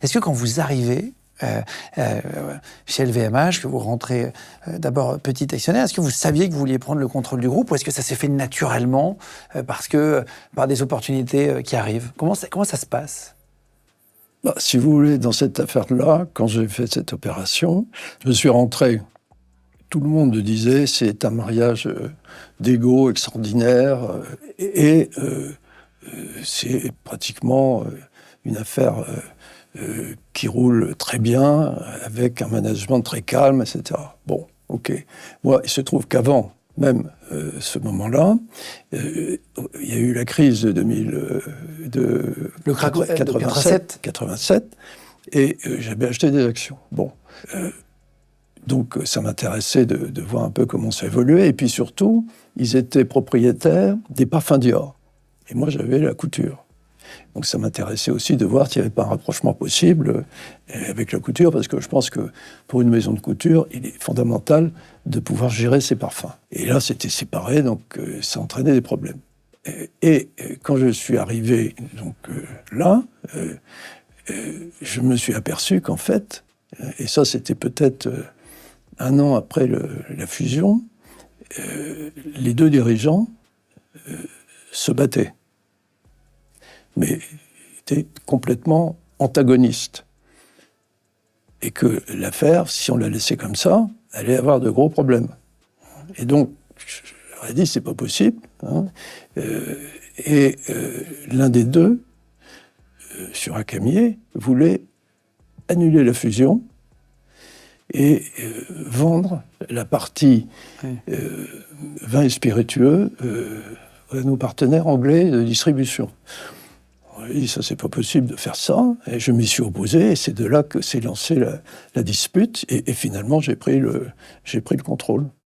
Est-ce que quand vous arrivez chez LVMH, que vous rentrez d'abord petit actionnaire, est-ce que vous saviez que vous vouliez prendre le contrôle du groupe ou est-ce que ça s'est fait naturellement par des opportunités qui arrivent? Comment ça se passe? Si vous voulez, dans cette affaire-là, quand j'ai fait cette opération, je suis rentré. Tout le monde disait c'est un mariage d'ego extraordinaire et c'est pratiquement une affaire qui roule très bien, avec un management très calme, etc. Bon, ok. Moi, il se trouve qu'avant même ce moment-là, il y a eu la crise de 87, et j'avais acheté des actions. Bon. Donc ça m'intéressait de voir un peu comment ça évoluait. Et puis surtout, ils étaient propriétaires des parfums Dior. Et moi, j'avais la couture. Donc ça m'intéressait aussi de voir s'il n'y avait pas un rapprochement possible avec la couture, parce que je pense que pour une maison de couture, il est fondamental de pouvoir gérer ses parfums. Et là, c'était séparé, donc ça entraînait des problèmes. Et quand je suis arrivé là, je me suis aperçu qu'en fait, et ça c'était peut-être un an après la fusion, les deux dirigeants se battaient. Mais étaient complètement antagonistes. Et que l'affaire, si on la laissait comme ça, allait avoir de gros problèmes. Et donc, je leur ai dit, c'est pas possible. Hein. L'un des deux, sur un camier, voulait annuler la fusion et vendre la partie vin et spiritueux à nos partenaires anglais de distribution. On a dit, ça, c'est pas possible de faire ça. Et je m'y suis opposé, et c'est de là que s'est lancée la dispute. Et finalement, j'ai pris le contrôle.